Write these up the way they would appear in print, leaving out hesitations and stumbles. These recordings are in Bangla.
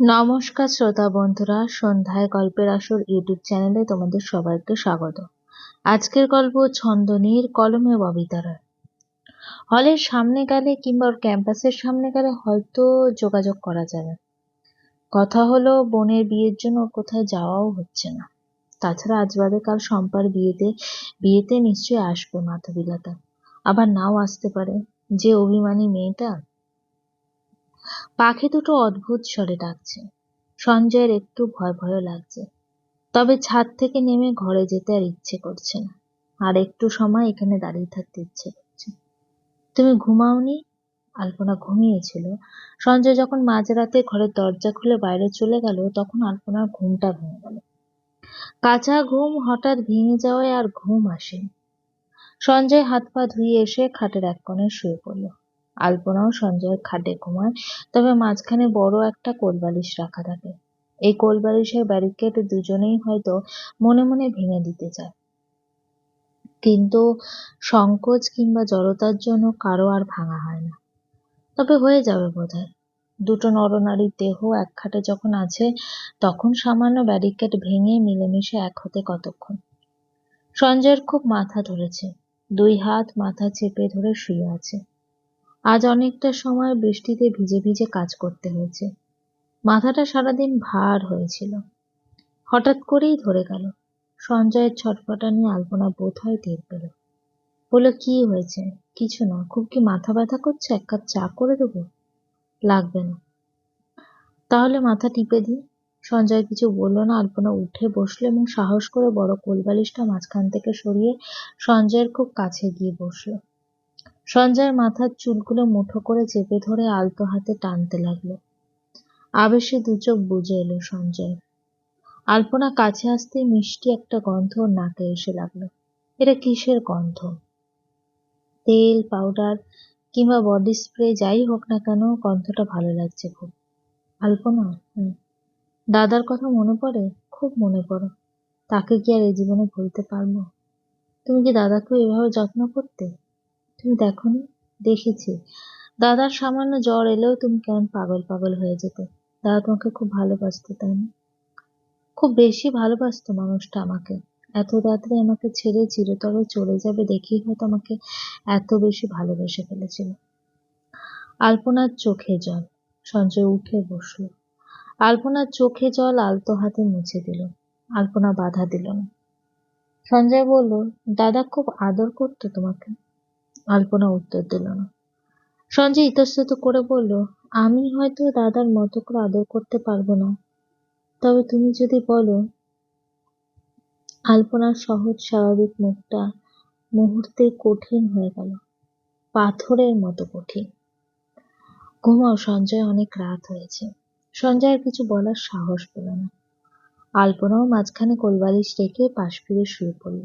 নমস্কার শ্রোতা বন্ধুরা, সন্ধ্যায় গল্পের আসর ইউটিউব চ্যানেলে তোমাদের সবাইকে স্বাগত। আজকের গল্প ছন্দনীর কলমে ববিতা রায়। হলের সামনে গেলে কিংবা ওর ক্যাম্পাসের সামনে গেলে হয়তো যোগাযোগ করা যাবে। কথা হলো বোনের বিয়ের জন্য ওর কোথায় যাওয়াও হচ্ছে না। তাছাড়া আজ বাদে কাল শম্পার বিয়েতে নিশ্চয়ই আসবে মাধবীলতা, আবার নাও আসতে পারে। যে অভিমানী মেয়েটা। পাখি দুটো অদ্ভুত স্বরে ডাকছে। সঞ্জয়ের একটু ভয় ভয় লাগছে, তবে ছাদ থেকে নেমে ঘরে যেতে আর ইচ্ছে করছে না। আর একটু সময় এখানে দাঁড়িয়ে থাকতে ইচ্ছে করছে। তুমি ঘুমাওনি? আলপনা ঘুমিয়েছিল। সঞ্জয় যখন মাঝরাতে ঘরের দরজা খুলে বাইরে চলে গেল তখন আলপনার ঘুমটা ভেঙে গেল। কাঁচা ঘুম হঠাৎ ভেঙে যাওয়ায় আর ঘুম আসেনি। সঞ্জয় হাত পা ধুয়ে এসে খাটের এক কোণে শুয়ে পড়ল। আলপনাও সঞ্জয়ের খাটে ঘুমায়, তবে মাঝখানে বড় একটা কোলবালিশ রাখা থাকে। এই কোলবালিশের ব্যারিকেড দুজনেই হয়তো মনে মনে ভেঙে দিতে চায়, কিন্তু সংকোচ কিংবা জড়তার জন্য কারো আর ভাঙা হয় না। তবে হয়ে যাবে বোধহয়। দুটো নরনারীর দেহ এক খাটে যখন আছে, তখন সামান্য ব্যারিকেড ভেঙে মিলেমিশে এক হতে কতক্ষণ। সঞ্জয়ের খুব মাথা ধরেছে, দুই হাত মাথা চেপে ধরে শুয়ে আছে। আজ অনেকটা সময় বৃষ্টিতে ভিজে ভিজে কাজ করতে হয়েছে। মাথাটা সারাদিন ভার হয়েছিল। হঠাৎ করেই ধরে গেল। সঞ্জয়ের ছটফটানি আলপনা বোধহয় টের পেল। বলল, কি হয়েছে? কিছু না। খুব কি মাথা ব্যথা করছে? এক কাপ চা করে দেবো? লাগবে না। তাহলে মাথা টিপে দিই। সঞ্জয় কিছু বলল না। আলপনা উঠে বসলো এবং সাহস করে বড় কোলবালিশটা মাঝখান থেকে সরিয়ে সঞ্জয়ের খুব কাছে গিয়ে বসলো। সঞ্জয়ের মাথার চুলগুলো মুঠো করে চেপে ধরে আলতো হাতে টানতে লাগলো। আবেশে দু চোখ বুজে এলো সঞ্জয়। আলপনা কাছে আসতেই মিষ্টি একটা গন্ধ ওর নাকে এসে লাগলো। এটা কিসের গন্ধ? তেল, পাউডার কিংবা বডি স্প্রে যাই হোক না কেন, গন্ধটা ভালো লাগছে খুব। আলপনা, দাদার কথা মনে পড়ে? খুব মনে পড়ে। তাকে কি আর এই জীবনে ভুলতে পারবো? তুমি কি দাদাকেও এভাবে যত্ন করতে? তুমি দেখোনি? দেখেছি। দাদার সামান্য জ্বর এলেও তুমি কেমন পাগল পাগল হয়ে যেতে। দাদা তোমাকে খুব ভালোবাসতো, তাই না? খুব বেশি ভালোবাসতো মানুষটা আমাকে। এত তাড়াতাড়ি আমাকে ছেড়ে চিরতরে চলে যাবে দেখেই হয়তো আমাকে এত বেশি ভালোবেসে ফেলেছিল। আলপনার চোখে জল। সঞ্জয় উঠে বসল। আলপনার চোখে জল আলতো হাতে মুছে দিল। আলপনা বাধা দিল না। সঞ্জয় বলল, দাদা খুব আদর করতো তোমাকে। আলপনা উত্তর দিল না। সঞ্জয় ইতস্তত করে বলল, আমি হয়তো দাদার মতো করে আদর করতে পারবো না, তবে তুমি যদি বলো। আলপনার সহজ স্বাভাবিক মুখটা মুহূর্তে কঠিন হয়ে গেল, পাথরের মতো কঠিন। ঘুমাও সঞ্জয়, অনেক রাত হয়েছে। সঞ্জয় আর কিছু বলার সাহস পেল না। আলপনাও মাঝখানে কোলবালিশ রেখে পাশ ফিরে শুয়ে পড়ল।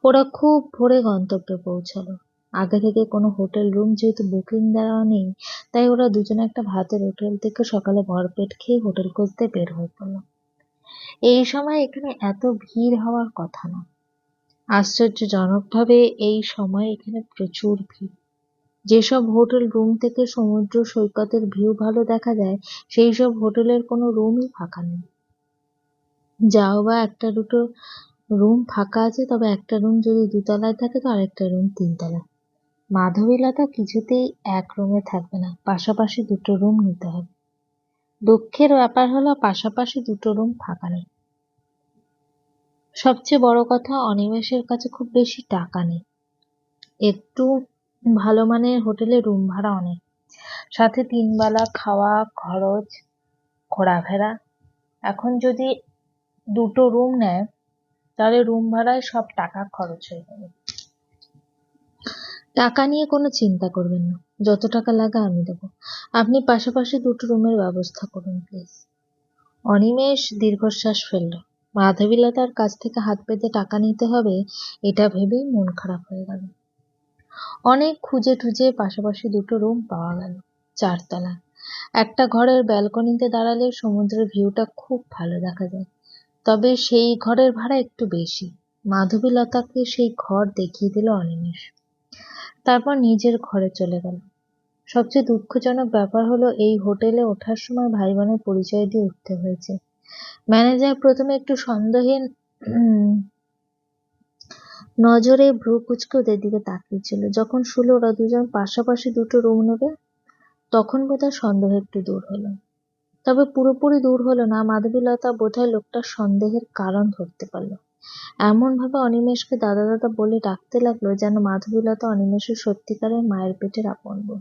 ওরা খুব ভোরে গন্তব্যে পৌঁছালো। আগে থেকে কোনো হোটেল রুম যেহেতু বুকিং দেওয়া নেই, তাই ওরা দুজনে একটা ভাতের হোটেল থেকে সকালে ভরপেট খেয়ে হোটেল খুঁজতে বের হয়ে পড়ল। এই সময় এখানে এত ভিড় হওয়ার কথা না। আশ্চর্যজনকভাবে এই সময় এখানে প্রচুর ভিড়। যেসব হোটেল রুম থেকে সমুদ্র সৈকতের ভিউ ভালো দেখা যায়, সেই সব হোটেলের কোনো রুমই ফাঁকা নেই। যাও বা একটা দুটো রুম ফাঁকা আছে, তবে একটা রুম যদি দুতলায় থাকে তো আরেকটা রুম তিনতলায়। মাধবীলতা কিছুতেই এক রুমে থাকবে না, পাশাপাশি দুটো রুম নিতে হবে। দুঃখের ব্যাপার হলো পাশাপাশি দুটো রুম ফাঁকা নেই। সবচেয়ে বড় কথা, অনিমেষের কাছে খুব বেশি টাকা নেই। একটু ভালো মানের হোটেলে রুম ভাড়া অনেক, সাথে 3 বেলা খাওয়া খরচ, ঘোরাফেরা। এখন যদি দুটো রুম নেয় তাহলে রুম ভাড়ায় সব টাকা খরচ হয়ে যাবে। টাকা নিয়ে কোনো চিন্তা করবেন না, যত টাকা লাগে আমি দেবো। আপনি পাশাপাশি দুটো রুমের ব্যবস্থা করুন প্লিজ। অনিমেষ দীর্ঘশ্বাস ফেলল। মাধবীলতার কাছ থেকে হাত পেতে টাকা নিতে হবে, এটা ভেবেই মন খারাপ হয়ে গেল। অনেক খুঁজে টুজে পাশাপাশি দুটো রুম পাওয়া গেল, 4 তলা। একটা ঘরের ব্যালকনিতে দাঁড়ালে সমুদ্রের ভিউটা খুব ভালো দেখা যায়, তবে সেই ঘরের ভাড়া একটু বেশি। মাধবীলতাকে সেই ঘর দেখিয়ে দিল অনিমেষ। তারপর নিজের ঘরে চলে গেল। সবচেয়ে দুঃখজনক ব্যাপার হলো এই হোটেলে ওঠার সময় ভাই বোনের পরিচয় দিয়ে উঠতে হয়েছে। ম্যানেজার প্রথমে একটু সন্দেহের নজরে ভ্রু কুঁচকে ওদের দিকে তাকিয়েছিল। যখন শুনল ওরা দুজন পাশাপাশি দুটো রুম নেবে, তখন বোধহয় সন্দেহ একটু দূর হলো। তবে পুরোপুরি দূর হলো না। মাধবীলতা বোধহয় লোকটার সন্দেহের কারণ ধরতে পারল। এমন ভাবে অনিমেষকে দাদা দাদা বলে ডাকতে লাগলো যেন মাধবীলতা অনিমেষের সত্যিকারের মায়ের পেটের আপন বোন।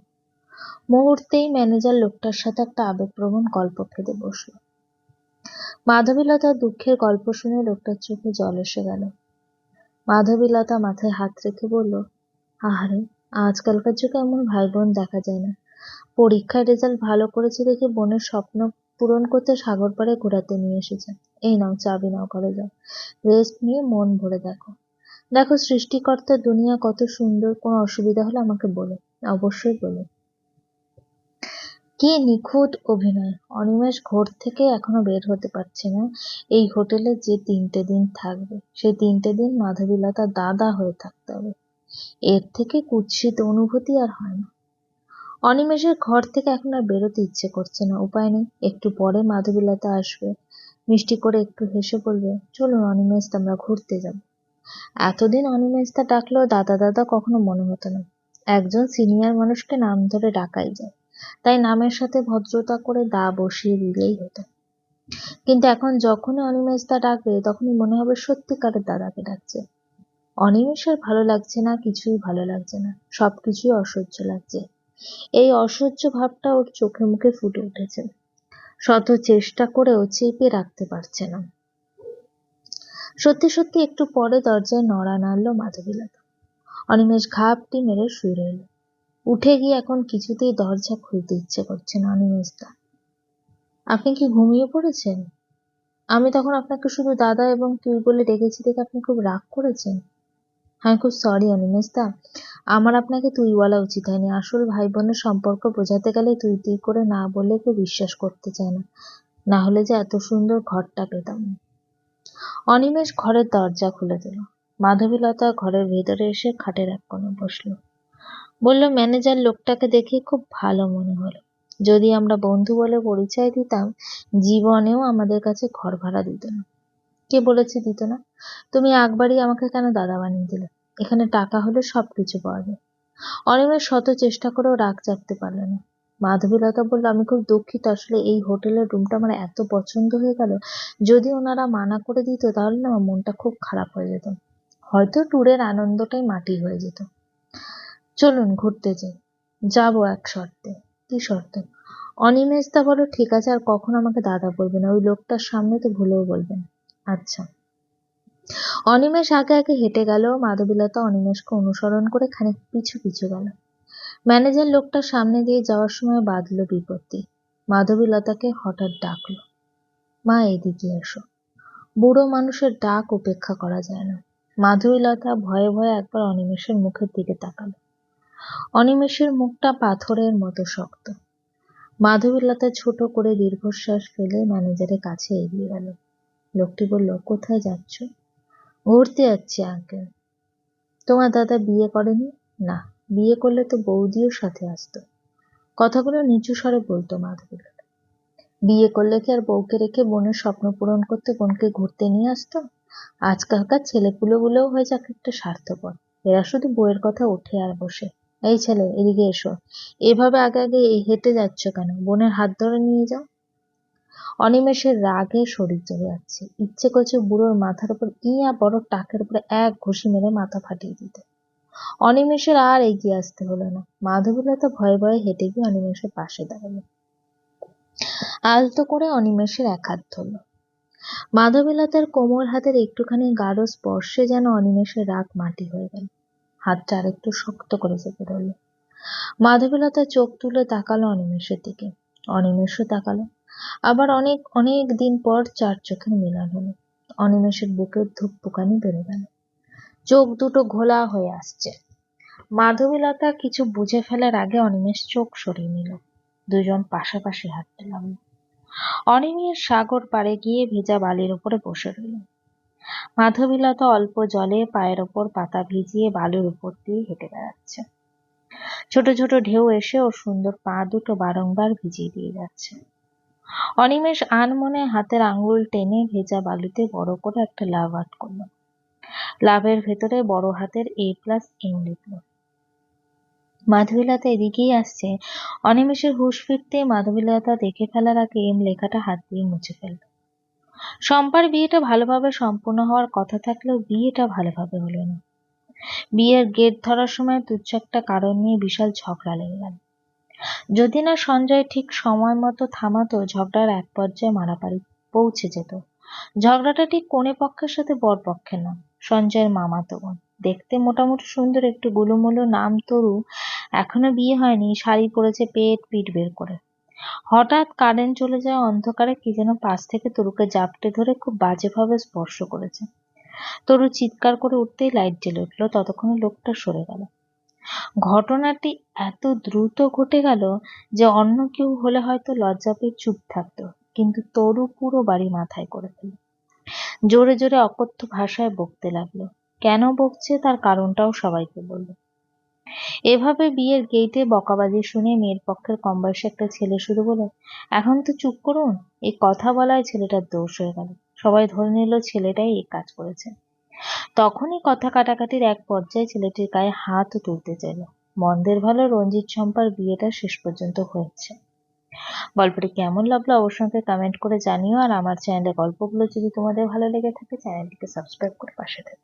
মুহূর্তেই ম্যানেজার লোকটার সাথে একটা আবেগপ্রবণ গল্প ফেঁদে বসল। মাধবীলতার দুঃখের গল্প শুনে লোকটার চোখে জল এসে গেল। মাধবীলতা মাথায় হাত রেখে বলল, আহারে, আজকালকার যুগে এমন ভাই বোন দেখা যায় না। পরীক্ষার রেজাল্ট ভালো করেছে দেখে বোনের স্বপ্ন পূরণ করতে সাগর পাড়ে ঘোরাতে নিয়ে এসেছে। এই নাও চাবি, নাও ঘরে যাও, রেস্ট নিয়ে মন ভরে দেখো। দেখো সৃষ্টিকর্তার দুনিয়া কত সুন্দর। কোনো অসুবিধা হলে আমাকে বলো, অবশ্যই বলো। কি নিখুঁত অভিনয়! অনিমেষ ঘর থেকে এখনো বের হতে পারছে না। এই হোটেলে যে 3টে দিন থাকবে, সেই 3টে দিন মাধবীলতার দাদা হয়ে থাকতে হবে। এর থেকে কুৎসিত অনুভূতি আর হয় না। অনিমেষের ঘর থেকে এখন আর বেরোতে ইচ্ছে করছে না। উপায় নেই, একটু পরে মাধবীলতা আসবে, মিষ্টি করে একটু হেসে বলবে, চলুন অনিমেষ, আমরা ঘুরতে যাব। এতদিন অনিমেষদা ডাকলেও দাদা দাদা কখনো মনে হতো না। একজন সিনিয়র মানুষকে নাম ধরে ডাকাই যায়, তাই নামের সাথে ভদ্রতা করে দা বসিয়ে দিলেই হতো। কিন্তু এখন যখনই অনিমেষদা ডাকবে, তখনই মনে হবে সত্যিকারের দাদাকে ডাকছে। অনিমেষের ভালো লাগছে না, কিছুই ভালো লাগছে না, সবকিছুই অসহ্য লাগছে। এই অসহ্য ভাবটা ওর চোখে মুখে ফুটে উঠেছে। শত চেষ্টা করেও চেপে রাখতে পারছে না। সত্যি সত্যি একটু পরে দরজায় নড়া নাড়ল মাধবীলতা। অনিমেষ ঘাপটি মেরে শুয়ে রইল। উঠে গিয়ে এখন কিছুতেই দরজা খুলতে ইচ্ছে করছে না। অনিমেষদা, আপনি কি ঘুমিয়ে পড়েছেন? আমি তখন আপনাকে শুধু দাদা এবং তুই বলে ডেকেছি দেখে আপনি খুব রাগ করেছেন। আমি খুব সরি অনিমেষদা, আমার আপনাকে তুই বলা উচিত হয়নি। আসল ভাই বোনের সম্পর্ক বোঝাতে গেলে তুই তুই করে না বললে কেউ বিশ্বাস করতে চায় না। না হলে যে এত সুন্দর ঘরটা পেতাম। অনিমেষ ঘরের দরজা খুলে দিল। মাধবীলতা ঘরের ভেতরে এসে খাটের এক কোণে বসলো। বলল, ম্যানেজার লোকটাকে দেখে খুব ভালো মনে হলো। যদি আমরা বন্ধু বলে পরিচয় দিতাম, জীবনেও আমাদের কাছে ঘর ভাড়া দিত না। কে বলেছে দিত না? তুমি একবারই আমাকে কেন দাদা বানিয়ে দিলে? এখানে টাকা হলে সবকিছু পাওয়া যায়। অনিমেষ শত চেষ্টা করেও রাগ চাপতে পারল না। মাধবীলতা বলল, আমি খুব দুঃখিত, আসলে এই হোটেলের রুমটা আমার এত পছন্দ হয়ে গেল, যদি ওনারা মানা করে দিত তাহলে না আমার মনটা খুব খারাপ হয়ে যেত, হয়তো ট্যুরের আনন্দটাই মাটি হয়ে যেত। চলুন ঘুরতে যাই। যাবো এক শর্তে। কি শর্ত? অনিমেষদা বলল, ঠিক আছে, আর কখনো আমাকে দাদা বলবে না, ওই লোকটার সামনে তো ভুলেও বলবেন। আচ্ছা। অনিমেষ আগে আগে হেঁটে গেল। মাধবীলতা অনিমেষকে অনুসরণ করে খানিক পিছু পিছু গেল। ম্যানেজার লোকটার সামনে দিয়ে যাওয়ার সময় বাঁধল বিপত্তি। মাধবীলতাকে হঠাৎ ডাকলো, মা এদিকে এসো। বুড়ো মানুষের ডাক উপেক্ষা করা যায় না। মাধবীলতা ভয়ে ভয়ে একবার অনিমেষের মুখের দিকে তাকালো। অনিমেষের মুখটা পাথরের মতো শক্ত। মাধবীলতা ছোট করে দীর্ঘশ্বাস ফেলে ম্যানেজারের কাছে এগিয়ে গেল। লোকটি বলল, কোথায় যাচ্ছ? ঘুরতে যাচ্ছি আঙ্কেল। তোমার দাদা বিয়ে করেনি? না, বিয়ে করলে তো বৌদিও সাথে আসতো। কথাগুলো নিচু স্বরে বলতো মাধবীলতা। বিয়ে করলে কি আর বউকে রেখে বোনের স্বপ্ন পূরণ করতে বোনকে ঘুরতে নিয়ে আসতো? আজকালকার ছেলেপুলেগুলোও হয়ে যাক একটা স্বার্থপর, এরা শুধু বউয়ের কথা ওঠে আর বসে। এই ছেলে, এদিকে এসো। এভাবে আগে আগে হেঁটে যাচ্ছ কেন? বোনের হাত ধরে নিয়ে যাও। অনিমেষের রাগে শরীর চলে যাচ্ছে। ইচ্ছে করছে বুড়োর মাথার উপর ইয়া বড় টাকের উপরে এক ঘুষি মেরে মাথা ফাটিয়ে দিতে। অনিমেষের আর এগিয়ে আসতে হলো না। মাধবীলতা ভয়ে ভয়ে হেঁটে গিয়ে অনিমেষের পাশে দাঁড়ালো। আলতো করে অনিমেষের এক হাত ধরল। মাধবীলতার কোমর হাতের একটুখানি গাঢ় স্পর্শে যেন অনিমেষের রাগ মাটি হয়ে গেল। হাতটা আরেকটু শক্ত করে চেপে ধরল। মাধবীলতা চোখ তুলে তাকালো অনিমেষের দিকে। অনিমেষও তাকালো। আবার অনেক অনেক দিন পর চার চোখের মিলন হলো। অনিমেষের বুকের ধুকপুকানি বেড়ে গেল। চোখ দুটো ঘোলা হয়ে আসছে। মাধবীলতা কিছু বুঝে ফেলার আগে অনিমেষ চোখ সরিয়ে নিল। দুজন পাশাপাশি হাঁটতে লাগলো। অনিমেষ সাগর পাড়ে গিয়ে ভেজা বালির উপরে বসে রইল। মাধবীলতা অল্প জলে পায়ের ওপর পাতা ভিজিয়ে বালুর উপর দিয়ে হেঁটে বেড়াচ্ছে। ছোট ছোট ঢেউ এসে ওর সুন্দর পা দুটো বারংবার ভিজিয়ে দিয়ে যাচ্ছে। অনিমেষ আনমনে হাতের আঙুল টেনে ভেজা বালুতে বড় করে একটা লাভ আর্ট করলো। লাভের ভেতরে বড় হাতের A+M লিখল। মাধবীলতা এদিকেই আসছে। অনিমেষের হুঁশ ফিরতে মাধবীলতা দেখে ফেলার আগে এম লেখাটা হাত দিয়ে মুছে ফেলল। শম্পার বিয়েটা ভালোভাবে সম্পূর্ণ হওয়ার কথা থাকলেও বিয়েটা ভালোভাবে হলো না। বিয়ের গেট ধরার সময় তুচ্ছ একটা কারণ নিয়ে বিশাল ঝগড়া লেগে গেল। যদি না সঞ্জয় ঠিক সময় মতো থামাতো, ঝগড়ার এক পর্যায়ে মারামারি পৌঁছে যেত। ঝগড়াটা ঠিক কনে পক্ষের সাথে বর পক্ষের না, সঞ্জয়ের মামাতো বোন। দেখতে মোটামুটি সুন্দর, একটু গুলুমুলু, নাম তরু। এখনো বিয়ে হয়নি, শাড়ি পরেছে পেট পিঠ বের করে। হঠাৎ কারেন্ট চলে যায়, অন্ধকারে কি যেন পাশ থেকে তরুকে জাপটে ধরে খুব বাজেভাবে স্পর্শ করেছে। তরু চিৎকার করে উঠতেই লাইট জ্বলে উঠলো, ততক্ষণে লোকটা সরে গেল। ঘটনাটি এত দ্রুত ঘটে গেল যে অন্য কেউ হলে হয়তো লজ্জা পেয়ে চুপ থাকতো, কিন্তু তরু পুরো বাড়ি মাথায় করে ফেলল। জোরে জোরে অকথ্য ভাষায় বকতে লাগলো। কেন বকছে তার কারণটাও সবাইকে বলল। এভাবে বিয়ের গেইটে বকাবাজি শুনে মেয়ের পক্ষের কমবয়সী একটা ছেলে শুধু বলে, এখন তো চুপ করুন। এই কথা বলায় ছেলেটার দোষ হয়ে গেল। সবাই ধরে নিল ছেলেটাই এই কাজ করেছে। তখনই কথা কাটাকাটির এক পর্যায়ে ছেলেটির গায়ে হাতও তুলতে চাইল। মন্দের ভালো রঞ্জিত শম্পার বিয়েটা শেষ পর্যন্ত হয়েছে। গল্পটি কেমন লাগলো অবশ্যই আমাকে কমেন্ট করে জানিও। আর আমার চ্যানেলে গল্পগুলো যদি তোমাদের ভালো লেগে থাকে চ্যানেলটিকে সাবস্ক্রাইব করে পাশে থেকো।